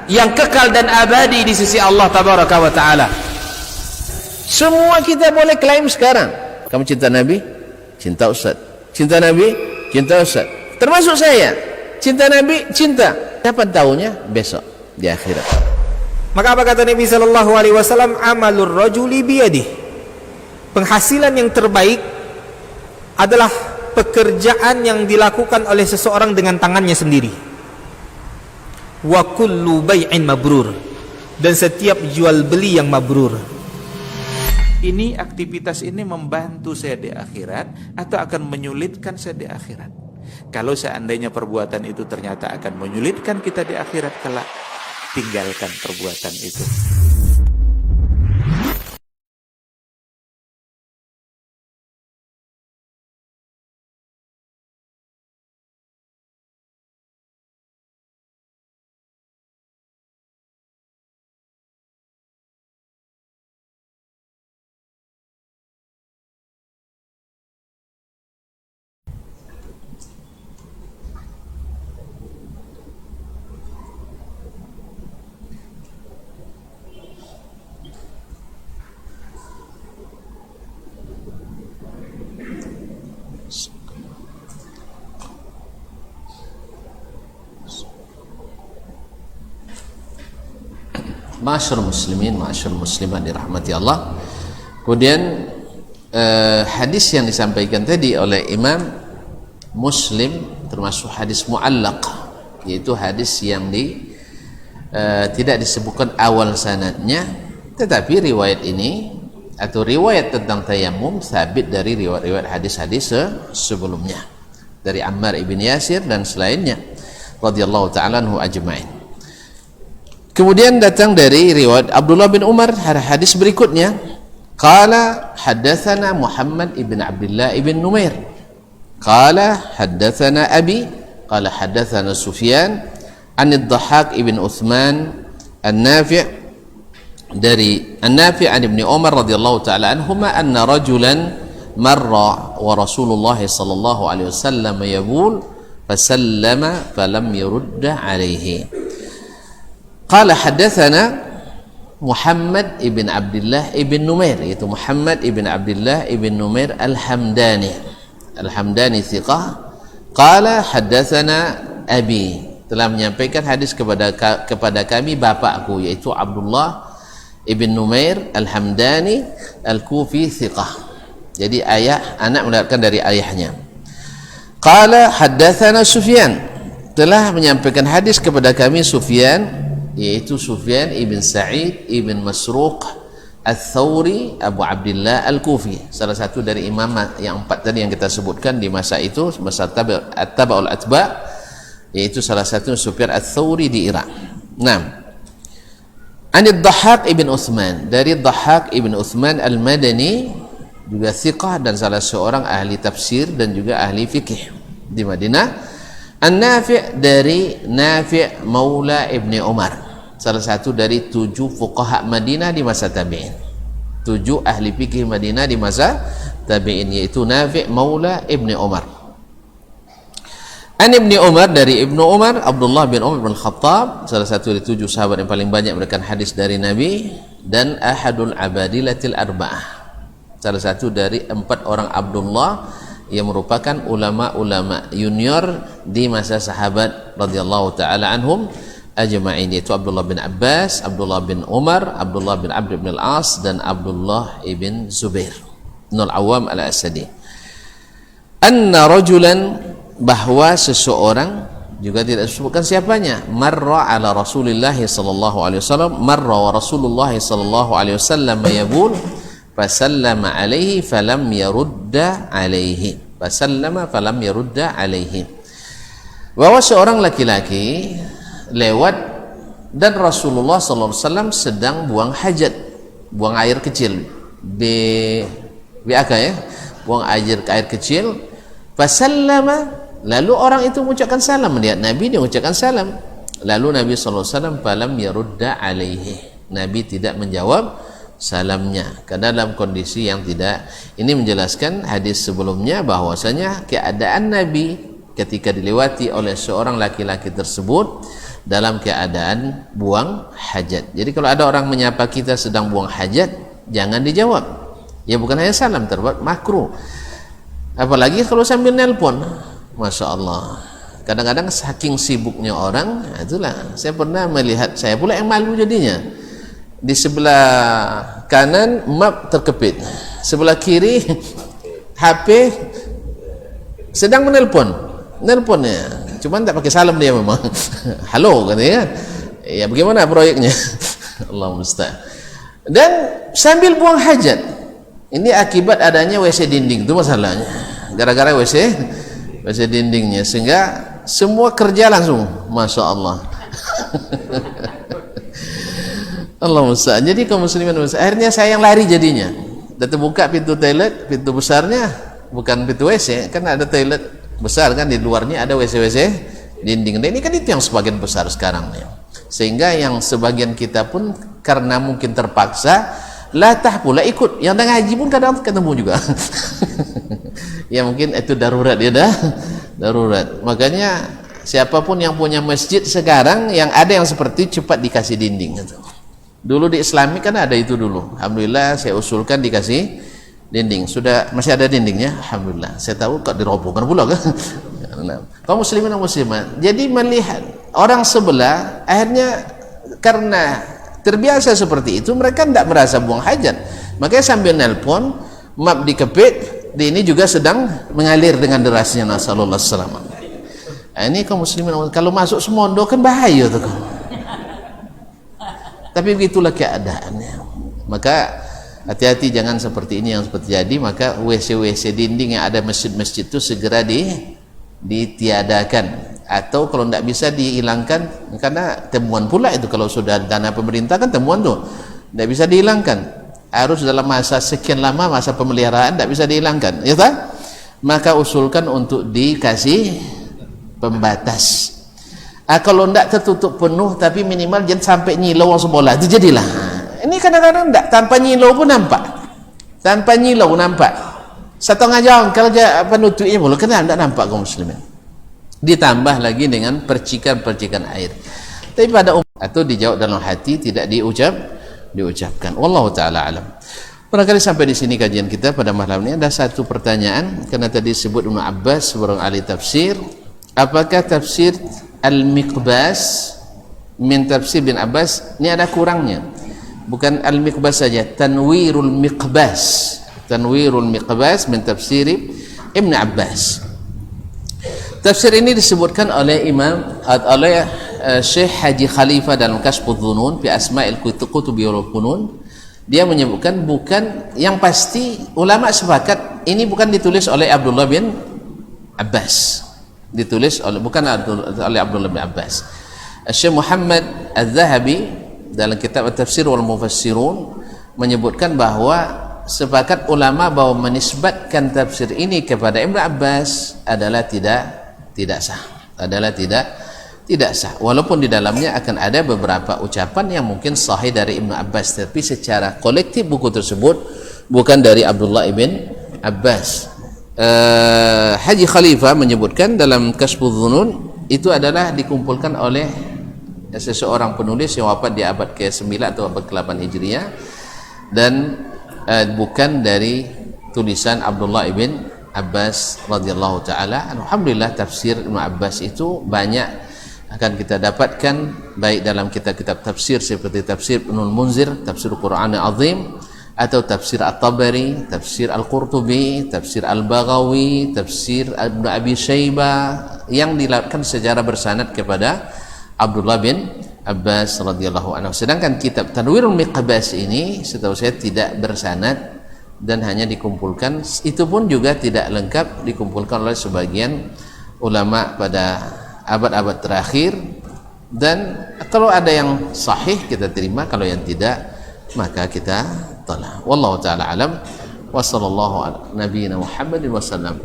A: yang kekal dan abadi di sisi Allah tabaraka wa taala.
D: Semua kita boleh klaim sekarang. Kamu cinta Nabi? Cinta Ustaz. Cinta Nabi? Cinta Ustaz. Termasuk saya. Cinta Nabi? Cinta. Dapat tahunya besok di akhirat.
B: Maka apa kata Nabi sallallahu alaihi wasallam? Amalur rajuli biyadih. Penghasilan yang terbaik adalah pekerjaan yang dilakukan oleh seseorang dengan tangannya sendiri. Wa kullu bai'in mabrur. Dan setiap jual beli yang mabrur.
C: Ini aktivitas ini membantu saya di akhirat atau akan menyulitkan saya di akhirat. Kalau seandainya perbuatan itu ternyata akan menyulitkan kita di akhirat kelak, tinggalkan perbuatan itu.
D: Ma'asyarul muslimin, ma'asyarul muslimat dirahmati Allah. Kemudian hadis yang disampaikan tadi oleh Imam Muslim termasuk hadis mu'allaq, yaitu hadis yang tidak disebutkan awal sanadnya, tetapi riwayat ini atau riwayat tentang tayamum sabit dari riwayat-riwayat hadis-hadis sebelumnya dari Ammar ibn Yasir dan selainnya radhiyallahu ta'ala anhu ajma'in. Kemudian datang dari riwayat Abdullah bin Umar hadis berikutnya, qala haddatsana Muhammad ibn Abdullah ibn Numair qala haddatsana abi qala haddatsana Sufyan an ad-Dhahhak ibn Uthman an-Nafi' dari an-Nafi' an ibn Umar radhiyallahu ta'ala anhuma anna rajulan marra wa Rasulullah sallallahu alaihi wasallam yaqul fasallama falam yurda alaihi. Qala haddatsana Muhammad ibn Abdullah ibn Numair, yaitu Muhammad ibn Abdullah ibn Numair al-Hamdani thiqah. Qala haddatsana abi, telah menyampaikan hadis kepada kami bapakku, yaitu Abdullah ibn Numair al-Hamdani al-Kufi thiqah. Jadi anak mendapatkan dari ayahnya. Qala haddatsana Sufyan, telah menyampaikan hadis kepada kami Sufyan, yaitu Sufyan ibn Sa'id ibn Masruq al-Thawri Abu Abdullah al-Kufi, salah satu dari imam yang 4 tadi yang kita sebutkan di masa itu, masa Tabaul Atba, yaitu salah satu Sufyan al-Thawri di Irak. Nah, Anid Dhahhak ibn Uthman, dari Dhahhak ibn Uthman al-Madani, juga thiqah dan salah seorang ahli tafsir dan juga ahli fikih di Madinah. An-Nafi' dari Nafi' Maula Ibni Umar, salah satu dari 7 fuqaha Madinah di masa tabi'in, 7 ahli fikih Madinah di masa tabi'in, yaitu Nafi' Maula Ibni Umar. An Ibni Umar, dari Ibnu Umar, Abdullah bin Umar bin Khattab, salah satu dari 7 sahabat yang paling banyak memberikan hadis dari Nabi, dan ahadul abadilatil arba'ah, salah satu dari 4 orang Abdullah yang merupakan ulama-ulama junior di masa sahabat radhiyallahu taala anhum ajma'in, yaitu Abdullah bin Abbas, Abdullah bin Umar, Abdullah bin Amr bin al-As, dan Abdullah ibn Zubair bin al-Awwam al-Asadi. Anna rajulan, bahwa seseorang, juga tidak disebutkan siapanya, marra ala Rasulillah sallallahu alaihi wasallam, marra wa Rasulullah sallallahu alaihi wasallam yaqul fasallama alaihi falam yarudda alaihi. Fasallama falam yarudda alaihi. Bahwa seorang laki-laki lewat dan Rasulullah SAW sedang buang hajat, buang air kecil, biaka ya, buang air kecil. Fasallama, lalu orang itu mengucapkan salam, melihat Nabi, dia mengucapkan salam. Lalu Nabi SAW falam yarudda alaihi, Nabi tidak menjawab salamnya, karena dalam kondisi yang tidak. Ini menjelaskan hadis sebelumnya bahwasanya keadaan Nabi ketika dilewati oleh seorang laki-laki tersebut dalam keadaan buang hajat. Jadi kalau ada orang menyapa kita sedang buang hajat, jangan dijawab. Ya bukan hanya salam, terbuat makruh. Apalagi kalau sambil nelpon. Masya Allah. Kadang-kadang saking sibuknya orang, itulah saya pernah melihat, saya pula yang malu jadinya. Di sebelah kanan map terkepit, sebelah kiri HP sedang nelponnya, cuman tak pakai salam dia memang. Halo katanya, ya bagaimana proyeknya? Allah musta'an. Dan sambil buang hajat. Ini akibat adanya WC dinding, itu masalahnya. Gara-gara WC dindingnya, sehingga semua kerja langsung, masya Allah. Allah musta'an. Jadi kaum muslimin, akhirnya saya yang lari jadinya. Dan terbuka pintu toilet, pintu besarnya, bukan pintu WC, kan ada toilet besar kan, di luarnya ada WC dinding. Dan ini kan itu yang sebagian besar sekarang nih. Sehingga yang sebagian kita pun karena mungkin terpaksa, latah pula ikut. Yang dah ngaji pun kadang ketemu juga. Ya mungkin itu darurat, dia dah darurat. Makanya siapapun yang punya masjid sekarang, yang ada yang seperti cepat dikasih dinding gitu. Dulu di Islami kan ada itu dulu. Alhamdulillah saya usulkan dikasih dinding. Sudah masih ada dindingnya. Alhamdulillah. Saya tahu kok dirobohkan pula kan. Kaum muslimin dan muslimat. Jadi melihat orang sebelah, akhirnya karena terbiasa seperti itu, mereka tidak merasa buang hajat. Makanya sambil nelpon, map dikepit, ini juga sedang mengalir dengan derasnya. Nasallallahu alaihi wasallam. Ini kaum muslimin, kalau masuk semondo kan bahaya tuh. Tapi begitulah keadaannya. Maka hati-hati jangan seperti ini yang seperti jadi. Maka WC dinding yang ada masjid-masjid itu segera ditiadakan, atau kalau tidak bisa dihilangkan, karena temuan pula itu kalau sudah dana pemerintah kan temuan tuh tidak bisa dihilangkan, harus dalam masa sekian lama masa pemeliharaan tidak bisa dihilangkan, ya tak? Maka usulkan untuk dikasih pembatas. Kalau tidak tertutup penuh, tapi minimal jangan sampai nyilau orang sebelah, itu jadilah. Ini kadang-kadang tidak, tanpa nyilau pun nampak, satu ngajang kalau penutupnya boleh, kenapa tidak nampak kaum muslimin. Ditambah lagi dengan percikan-percikan air. Tapi pada atau dijawab dalam hati, tidak diucapkan. Wallahu taala alam. Barangkali sampai di sini kajian kita pada malam ini. Ada satu pertanyaan, karena tadi sebut Ibnu Abbas seorang ahli tafsir. Apakah tafsir Al-Miqbas min tafsir bin Abbas ini ada kurangnya? Bukan Al-Miqbas saja, Tanwirul Miqbas min tafsir Ibn Abbas. Tafsir ini disebutkan oleh Syekh Haji Khalifah dalam Kashfudz Dhunun fi Asma'il Kutubi wal Funun. Dia menyebutkan, bukan, yang pasti ulama sepakat ini bukan ditulis oleh Abdullah bin Abbas, bukan oleh Abdullah bin Abbas. Syekh Muhammad Al-Zahabi dalam kitab At-Tafsir wal Mufassirun menyebutkan bahwa sepakat ulama bahwa menisbatkan tafsir ini kepada Ibnu Abbas adalah tidak sah, walaupun di dalamnya akan ada beberapa ucapan yang mungkin sahih dari Ibnu Abbas, tapi secara kolektif buku tersebut bukan dari Abdullah ibn Abbas. Haji Khalifah menyebutkan dalam Kashfudz Dhunun itu adalah dikumpulkan oleh seseorang penulis yang wafat di abad ke-9 atau abad ke-8 Hijriah, dan bukan dari tulisan Abdullah ibn Abbas radhiyallahu taala. Alhamdulillah tafsir Ibnu Abbas itu banyak akan kita dapatkan baik dalam kitab-kitab tafsir seperti tafsir Ibnul Munzir, tafsir Quran Azim, atau tafsir At-Tabari, tafsir Al-Qurtubi, tafsir Al-Baghawi, tafsir Ibnu Abi Syaibah, yang dilakukan secara bersanad kepada Abdullah bin Abbas radhiyallahu anhu. Sedangkan kitab Tanwirul Miqbas ini setahu saya tidak bersanad dan hanya dikumpulkan, itu pun juga tidak lengkap dikumpulkan oleh sebagian ulama pada abad-abad terakhir. Dan kalau ada yang sahih kita terima, kalau yang tidak maka kita tolak. Wallahu taala alam wa sallallahu ala nabiyina Muhammadin wasallam.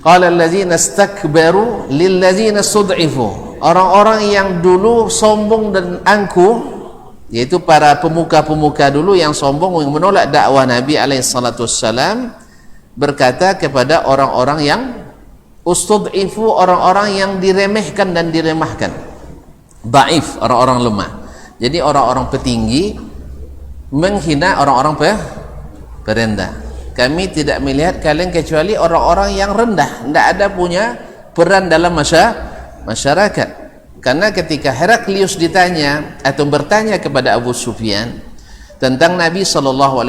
D: Qala allazina istakbaru lillazina stud'ifu. Orang-orang yang dulu sombong dan angkuh, yaitu para pemuka-pemuka dulu yang sombong, yang menolak dakwah Nabi alaihi salatu wassalam, berkata kepada orang-orang yang ustud'ifu, orang-orang yang diremehkan dan diremahkan. Dhaif, orang-orang lemah. Jadi orang-orang petinggi menghina orang-orang perendah. Kami tidak melihat kalian kecuali orang-orang yang rendah, tidak ada punya peran dalam masyarakat. Karena ketika Heraklius ditanya atau bertanya kepada Abu Sufyan tentang Nabi SAW,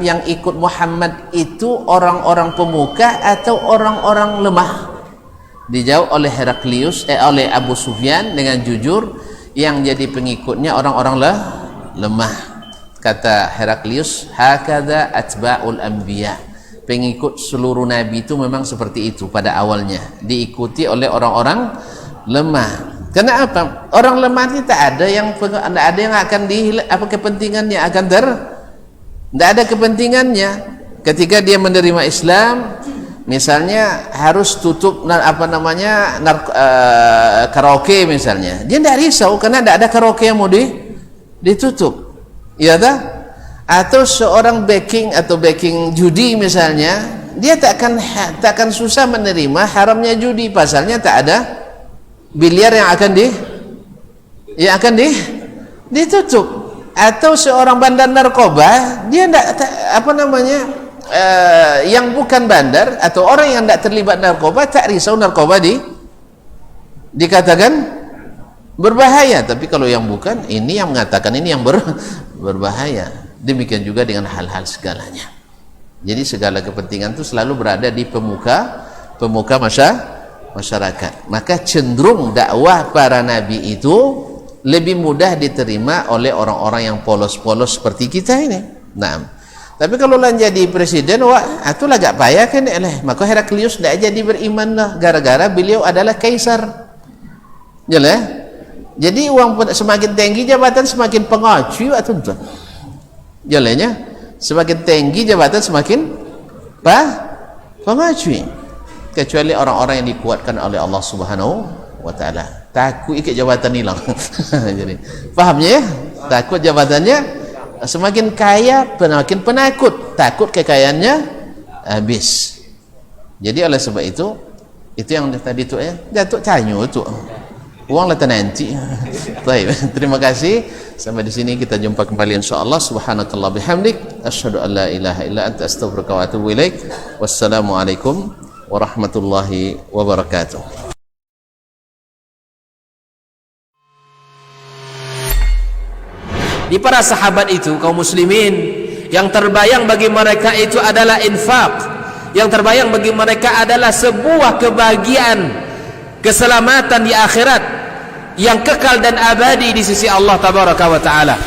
D: yang ikut Muhammad itu orang-orang pemuka atau orang-orang lemah? Dijawab oleh Heraklius, oleh Abu Sufyan dengan jujur, yang jadi pengikutnya orang-orang lemah. Kata Heraklius, hakadha atba'ul anbiya. Pengikut seluruh nabi itu memang seperti itu pada awalnya, diikuti oleh orang-orang lemah. Karena apa? Orang lemah ini tak ada yang akan kepentingannya akan tidak ada kepentingannya. Ketika dia menerima Islam, misalnya harus tutup karaoke misalnya, dia tidak risau karena tidak ada karaoke yang mau ditutup. Ya tak? Atau seorang backing judi misalnya, dia tak akan susah menerima haramnya judi, pasalnya tak ada biliar yang akan ditutup. Atau seorang bandar narkoba, dia yang bukan bandar atau orang yang tidak terlibat narkoba tak risau narkoba dikatakan berbahaya. Tapi kalau yang bukan, ini yang mengatakan ini yang berbahaya. Demikian juga dengan hal-hal segalanya. Jadi segala kepentingan itu selalu berada di pemuka masyarakat. Maka cenderung dakwah para nabi itu lebih mudah diterima oleh orang-orang yang polos-polos seperti kita ini. Nah, tapi kalau lan jadi presiden, wah itulah gak payah kan? Maka Heraklius tidak jadi beriman lah, gara-gara beliau adalah kaisar. Jelas? Jadi uang semakin tinggi jabatan semakin pengacu atau tuan. Jalannya semakin tinggi jabatan semakin pengacu. Kecuali orang-orang yang dikuatkan oleh Allah Subhanahu wa taala. Takut ikut jabatan hilang. Jadi, fahamnya ya? Takut jabatannya semakin kaya, semakin penakut, takut kekayaannya habis. Jadi oleh sebab itu yang tadi tu Datuk tanya tu. Uang lah nanti. Baik, terima kasih. Sampai di sini kita jumpa kembali insyaallah. Subhanakallah bihamdik, asyhadu an la ilaha illa anta astaghfiruka wa atubu ilaik. Wassalamualaikum warahmatullahi wabarakatuh.
A: Di para sahabat itu, kaum muslimin, yang terbayang bagi mereka itu adalah infak. Yang terbayang bagi mereka adalah sebuah kebahagiaan, keselamatan di akhirat yang kekal dan abadi di sisi Allah tabaraka wa taala.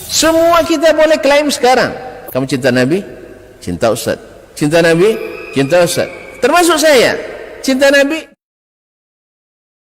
D: Semua kita boleh klaim sekarang. Kamu cinta Nabi? Cinta Ustaz. Cinta Nabi? Cinta Ustaz. Termasuk saya. Cinta Nabi?